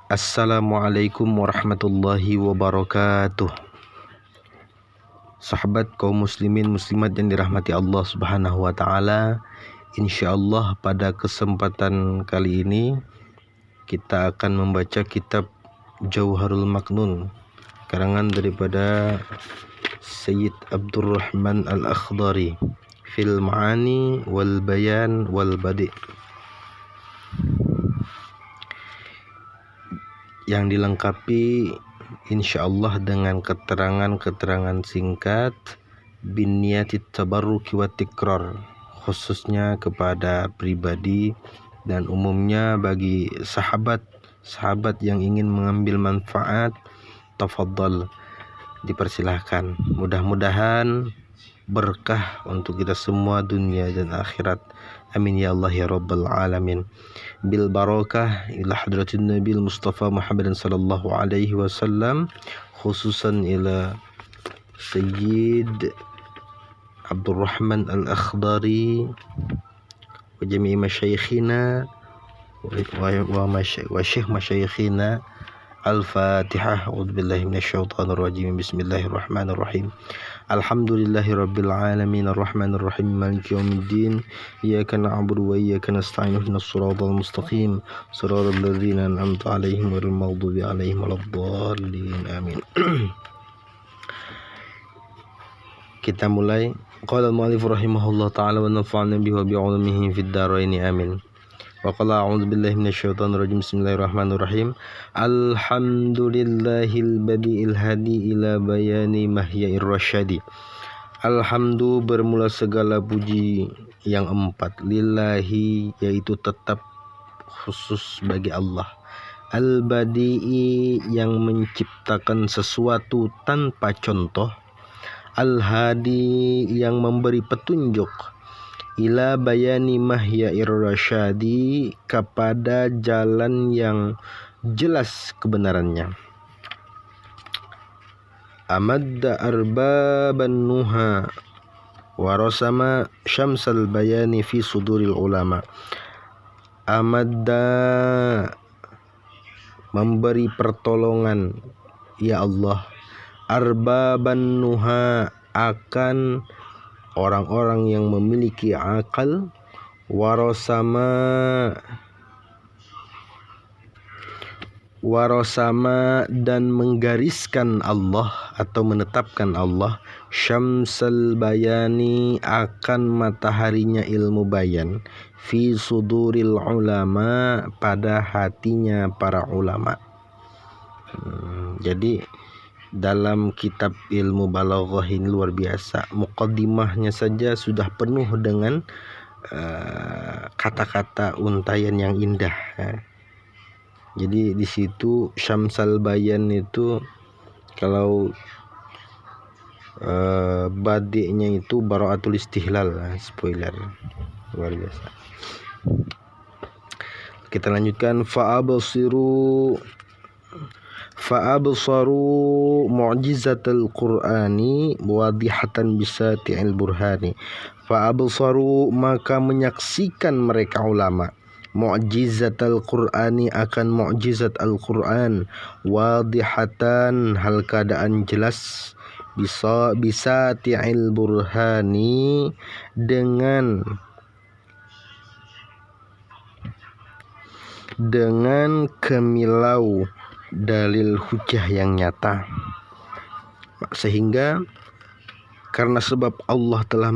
Assalamualaikum warahmatullahi wabarakatuh. Sahabat kaum muslimin muslimat yang dirahmati Allah Subhanahu wa taala, insyaallah pada kesempatan kali ini kita akan membaca kitab Jauharul Maknun karangan daripada Sayyid Abdurrahman Al-Akhdari fil Ma'ani wal Bayan wal Badi', yang dilengkapi insyaallah dengan keterangan-keterangan singkat bin niyatit tabarruki wa tikrar, khususnya kepada pribadi dan umumnya bagi sahabat yang ingin mengambil manfaat. Tafadhal, dipersilahkan. Mudah-mudahan berkah untuk kita semua dunia dan akhirat. Amin ya Allah ya Rabbal Alamin. Bil barakah ila hadratin Nabi Mustafa Muhammadin sallallahu alaihi wasallam, khususan ila Sayyid Abdurrahman Al-Akhdari wa jami'i masyayikhina wa syekh masyayikhina. Al-Fatihah. A'udzubillahi minasyaitonir rajim. Bismillahirrahmanirrahim. Alhamdulillahirabbil alamin arrahmanir rahim maliki yaumiddin. Iyyaka na'budu wa iyyaka nasta'in ihdinas siratal mustaqim siratal ladzina an'amta 'alaihim ghairil maghdubi 'alaihim waladdallin. Amin. Kita mulai. Qala al-mu'allif rahimahullah ta'ala wa nafa'ana bihi wa bi'ulumihi fid dharain. Amin. Wa qala a'udzu billahi minasyaitonir rajim. Bismillahirrahmanirrahim. Alhamdulillahil badi'il hadi ila bayani mahyair rasyadi. Alhamdu, bermula segala puji yang empat, lillahi, yaitu tetap khusus bagi Allah, al-badi'i, yang menciptakan sesuatu tanpa contoh, al-hadi, yang memberi petunjuk, ila bayani mahyair rasyadi, kepada jalan yang jelas kebenarannya. Amadda arbaban nuha warasama syamsal bayani fi suduril ulama. Amadda, memberi pertolongan ya Allah, arbaban nuha, akan orang-orang yang memiliki akal, warasama, dan menggariskan Allah atau menetapkan Allah, syamsal bayani, akan mataharinya ilmu bayan, fi suduril ulama, pada hatinya para ulama. Jadi dalam kitab ilmu balaghah ini luar biasa. Muqaddimahnya saja sudah penuh dengan kata-kata untayan yang indah. Jadi di situ syamsal bayan itu, kalau badi'nya itu bara'atul istihlal, spoiler, luar biasa. Kita lanjutkan. Fa'absaru mu'jizatal Qur'ani wadihatan bisati'il burhani. Fa'absaru, maka menyaksikan mereka ulama, mu'jizatal Qur'ani, akan mu'jizat Al-Qur'an, wadihatan, hal keadaan jelas, bisati'il burhani, dengan kemilau dalil hujah yang nyata. Sehingga karena sebab Allah telah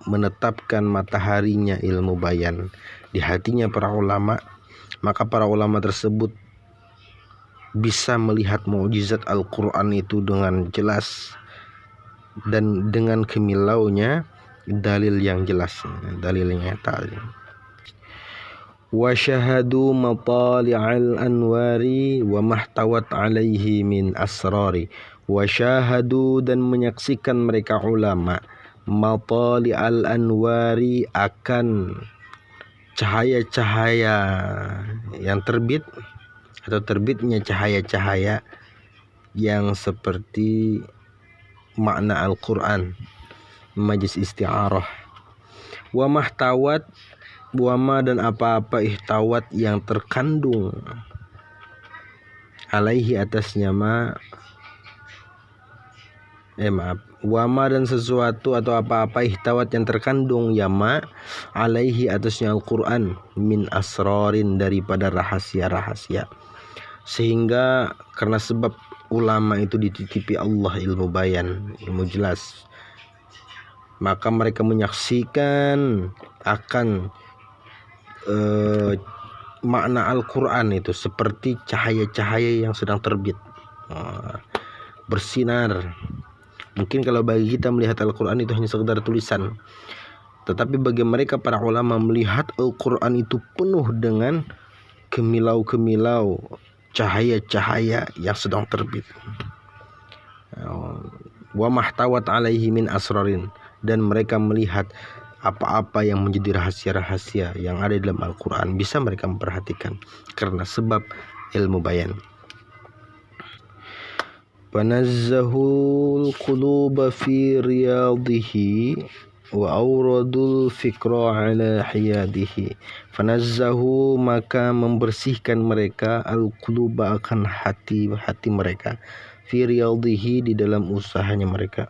menetapkan mataharinya ilmu bayan di hatinya para ulama, maka para ulama tersebut bisa melihat mukjizat Al-Quran itu dengan jelas dan dengan kemilaunya dalil yang jelas, dalil yang nyata. Wa syahadu matali'al anwari wa mahtawat alaihi min asrari. Wa syahadu, dan menyaksikan mereka ulama, matali'al anwari, akan cahaya-cahaya yang terbit atau terbitnya cahaya-cahaya yang seperti makna Al-Quran, majlis isti'arah. Wa mahtawat, wama, dan apa-apa ihtawat yang terkandung alaihi atasnya wama dan sesuatu atau apa-apa ihtawat yang terkandung alaihi atasnya Al-Quran min asrorin daripada rahasia-rahasia. Sehingga karena sebab ulama itu dititipi Allah ilmu bayan, ilmu jelas, maka mereka menyaksikan akan makna Al-Quran itu seperti cahaya-cahaya yang sedang terbit, bersinar. Mungkin kalau bagi kita melihat Al-Quran itu hanya sekedar tulisan, tetapi bagi mereka para ulama melihat Al-Quran itu penuh dengan kemilau-kemilau cahaya-cahaya yang sedang terbit. Wa mahtawat alaihi min asrarin, dan mereka melihat apa-apa yang menjadi rahasia-rahasia yang ada dalam Al-Quran bisa mereka memperhatikan karena sebab ilmu bayan. Fanazzahul quluba fi riyadihi wa awradul fikra ala hiyadihi. Fanazzahu, maka membersihkan mereka al-quluba akan hati-hati mereka, fi riyadihi di dalam usahanya mereka,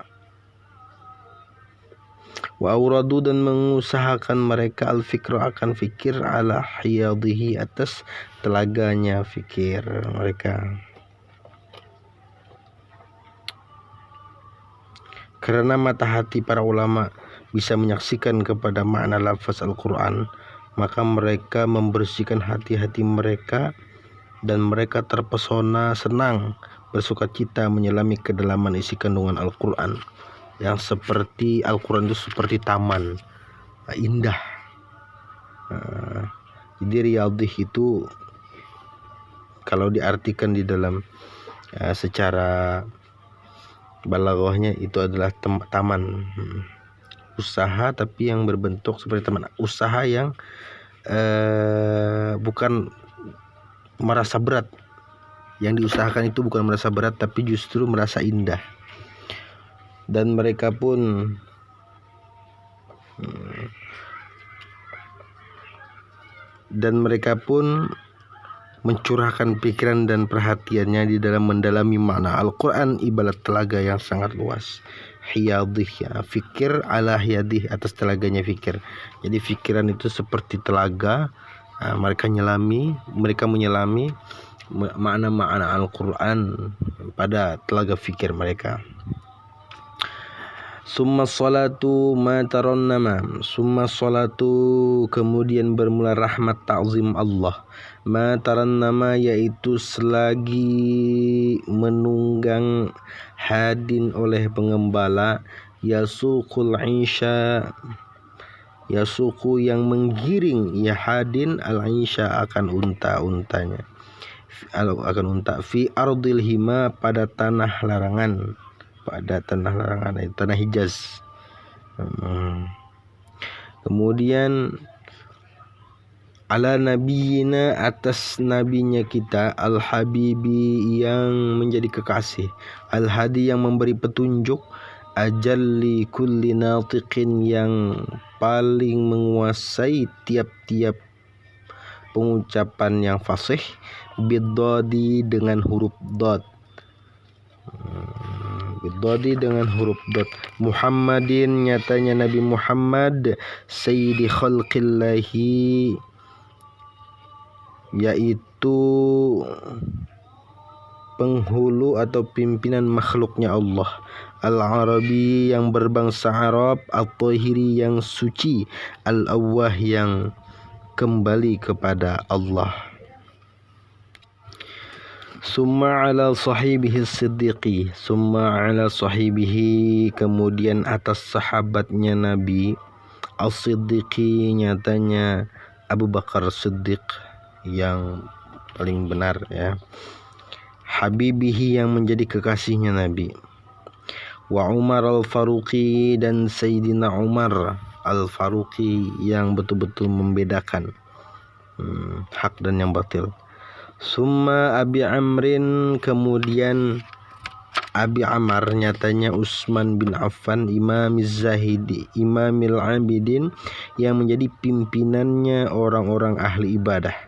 wa awradu dan mengusahakan mereka al-fikra akan fikir ala hiyadihi atas telaganya fikir mereka. Karena mata hati para ulama bisa menyaksikan kepada makna lafaz Al-Quran, maka mereka membersihkan hati-hati mereka dan mereka terpesona, senang, bersuka cita menyelami kedalaman isi kandungan Al-Quran yang seperti Al-Quran itu seperti taman indah. Jadi riyadhih itu kalau diartikan di dalam secara balaghahnya itu adalah taman usaha, tapi yang berbentuk seperti taman usaha yang bukan merasa berat. Yang diusahakan itu bukan merasa berat, tapi justru merasa indah. Dan mereka pun mencurahkan pikiran dan perhatiannya di dalam mendalami makna Al-Quran ibarat telaga yang sangat luas. Hiyadih, ya, fikir ala hiyadih, atas telaganya fikir. Jadi fikiran itu seperti telaga, mereka menyelami makna-makna Al-Quran pada telaga fikir mereka. Summa salatu ma tarannama. Summa salatu, kemudian bermula rahmat ta'zim Allah. Ma tarannama, yaitu selagi menunggang hadin oleh pengembala, yasuqul isya, yasuqu yang menggiring, ya hadin al-isya akan unta-untanya, akan unta, fi ardil hima, pada tanah larangan, tanah Hijaz. Kemudian ala nabiyina, atas nabinya kita, al-habibi yang menjadi kekasih, al-hadi yang memberi petunjuk, ajalli kulli natiqin yang paling menguasai tiap-tiap pengucapan yang fasih, bidodi dengan huruf dot, bidodi dengan huruf dot, Muhammadin, nyatanya Nabi Muhammad, sayyidi khalqillahi, yaitu penghulu atau pimpinan makhluknya Allah, al-Arabi yang berbangsa Arab, al-Tahiri yang suci, al-Awwah yang kembali kepada Allah. Summa ala sahibihi siddiqi, summa ala sahibihi, kemudian atas sahabatnya Nabi, as-siddiqi, nyatanya Abu Bakar Siddiq yang paling benar, ya, habibihi yang menjadi kekasihnya Nabi, wa Umar al-Faruqi, dan Sayyidina Umar al-Faruqi yang betul-betul membedakan hak dan yang batil. Summa Abi Amrin, kemudian Abi Amr, nyatanya Utsman bin Affan, Imamiz Zahidi, Imamil Abidin, yang menjadi pimpinannya orang-orang ahli ibadah.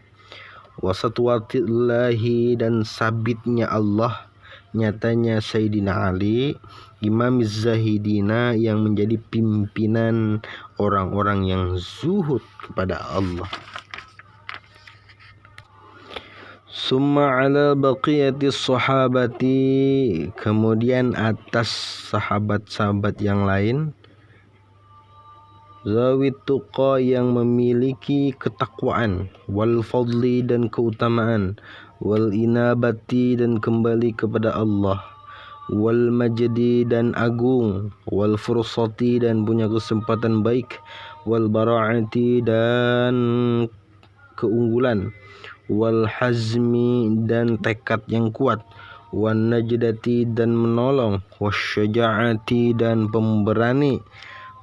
wa satwatillahi dan sabitnya Allah, nyatanya Sayyidina Ali Imamiz Zahidina yang menjadi pimpinan orang-orang yang zuhud kepada Allah. Summa ala baqiyati sahabati, kemudian atas sahabat-sahabat yang lain, zawit tuqa yang memiliki ketakwaan, wal fadli dan keutamaan, wal inabati dan kembali kepada Allah, wal majdi dan agung, wal fursati dan punya kesempatan baik, wal bara'ati dan keunggulan, wal hazmi dan tekad yang kuat, wan najdati dan menolong, wasyaja'ati dan pemberani,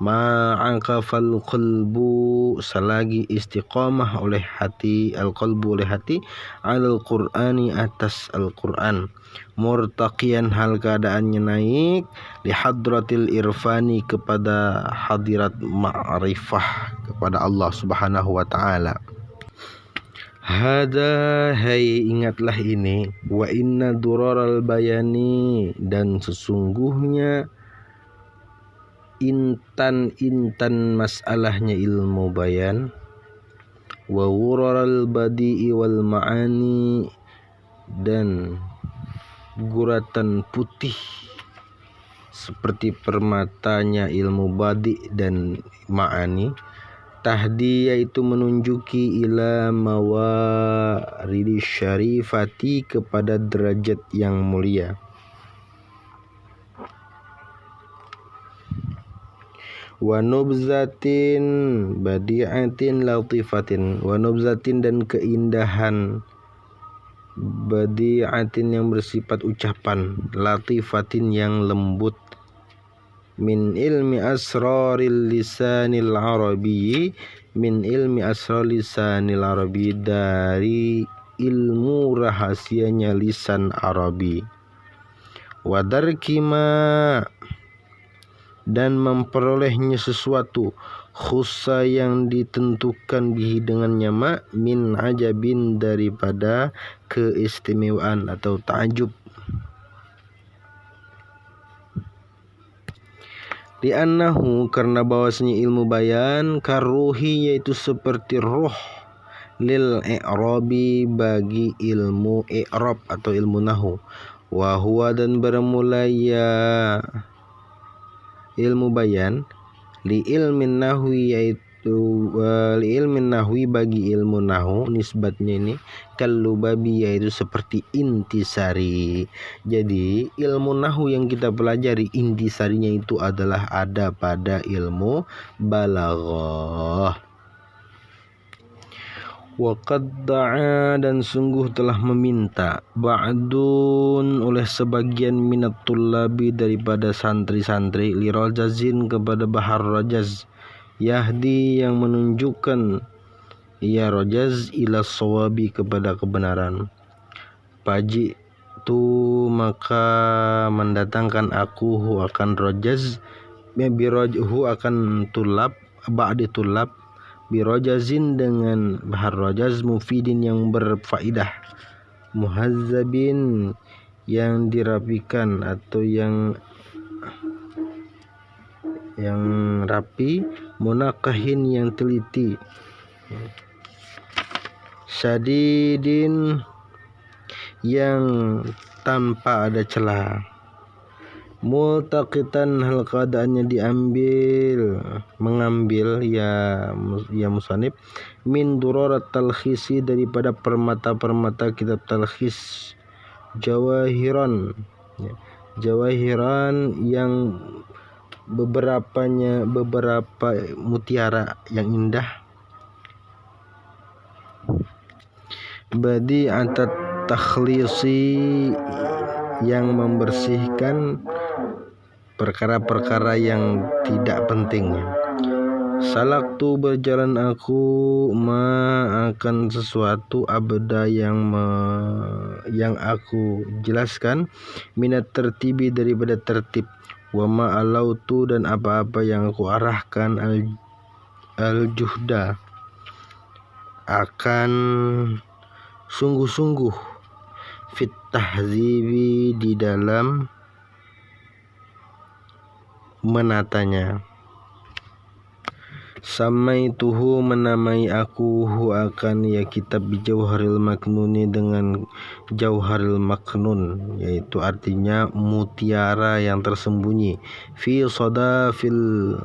ma'akafal qalbu selagi istiqamah oleh hati, al-qalbu oleh hati, alal qur'ani atas Al-Quran, murtaqiyan hal keadaannya naik, li hadratil irfani kepada hadirat ma'rifah kepada Allah subhanahu wa ta'ala. Hada, hai ingatlah ini, wa inna duraral bayani dan sesungguhnya intan masalahnya ilmu bayan, wa wuraral badi'i wal ma'ani dan guratan putih seperti permatanya ilmu badi dan ma'ani, tahdi yaitu menunjuki ila mawaridi syarifati kepada derajat yang mulia, wa nubzatin badi'atin latifatin, wa nubzatin dan keindahan badi'atin yang bersifat ucapan, latifatin yang lembut, min ilmi asraril lisanil arabi, min ilmi asrar lisanil arabi dari ilmu rahasianya lisan Arabi, wa darkima dan memperolehnya sesuatu, khussa yang ditentukan bihi dengannya, ma min ajabin daripada keistimewaan atau ta'ajub, li'annahu karena bahwasanya ilmu bayan karuhi yaitu seperti ruh, lil i'rabi bagi ilmu i'rab atau ilmu nahu, wa huwa dan bermula ya ilmu bayan, li ilmin nahwi yaitu li ilmin nahwi bagi ilmu nahu, nisbatnya ini kalubabi yaitu seperti intisari. Jadi ilmu nahu yang kita pelajari intisarinya itu adalah ada pada ilmu balaghah. Wa qad da'a dan sungguh telah meminta, ba'dun oleh sebagian minat tullabi daripada santri-santri, li rajazin kepada bahar rajaz, yahdi yang menunjukkan, ya rajaz ila sawabi kepada kebenaran, paji tu maka mendatangkan aku akan rajaz, birajhu akan tulab, ba'di tulab, birajazin dengan bahar rajaz, mufidin yang berfaidah, muhazzabin yang dirapikan atau yang rapi, munakahin yang teliti, syadidin yang tanpa ada celah, multaqitan hal keadaannya mengambil ya musannif, min durarat talkhisi daripada permata-permata kitab talkhis, jawahiran yang beberapa mutiara yang indah, badi'atat takhlisi yang membersihkan perkara-perkara yang tidak penting. Salaktu berjalan aku akan sesuatu abda yang aku jelaskan, minat tertibi daripada tertib, wa ma'alautu dan apa-apa yang aku arahkan, al juhda akan sungguh-sungguh fit tahzibi di dalam menatanya. Samaituhu menamai aku hu akan ya kitab Jauharil Maknuni dengan Jauharil Maknun, yaitu artinya mutiara yang tersembunyi fi sadafil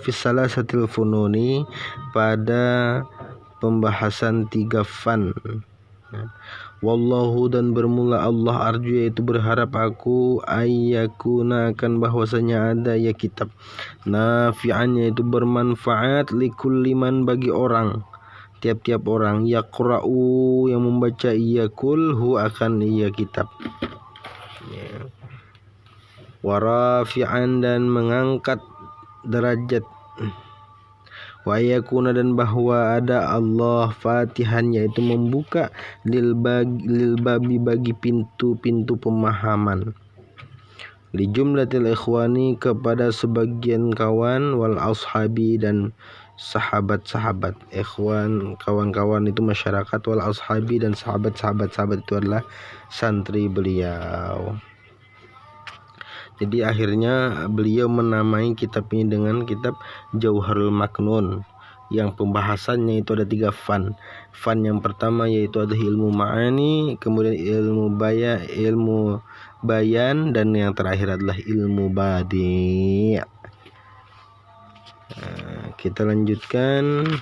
salasatil fununi, pada pembahasan 3 fan. Wallahu, dan bermula Allah, arju yaitu berharap aku, ayyakuna akan bahwasanya ada ya kitab nafi'an yaitu bermanfaat likulli man bagi orang, tiap-tiap orang, yaqra'u yang membaca iyakul akan iya kitab, warafi'an dan mengangkat derajat, wa yakuna dan bahwa ada Allah fatihan yaitu membuka lil babi bagi pintu-pintu pemahaman, li jumlatil ikhwani kepada sebagian kawan, wal ashabi dan sahabat-sahabat. Ikhwan kawan-kawan itu masyarakat, wal ashabi dan sahabat itu adalah santri beliau. Jadi akhirnya beliau menamai kitab ini dengan kitab Jauharul Maknun, yang pembahasannya itu ada 3 fan. Fan yang pertama yaitu ada ilmu ma'ani, kemudian ilmu bayan, dan yang terakhir adalah ilmu badi'. Kita lanjutkan,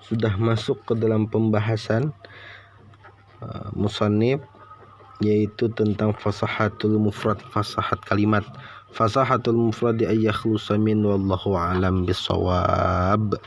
sudah masuk ke dalam pembahasan musannif, yaitu tentang fasahatul mufrad, fasahat kalimat. Fasahatul mufrad ayyakhlusa min wallahu alam bisawab.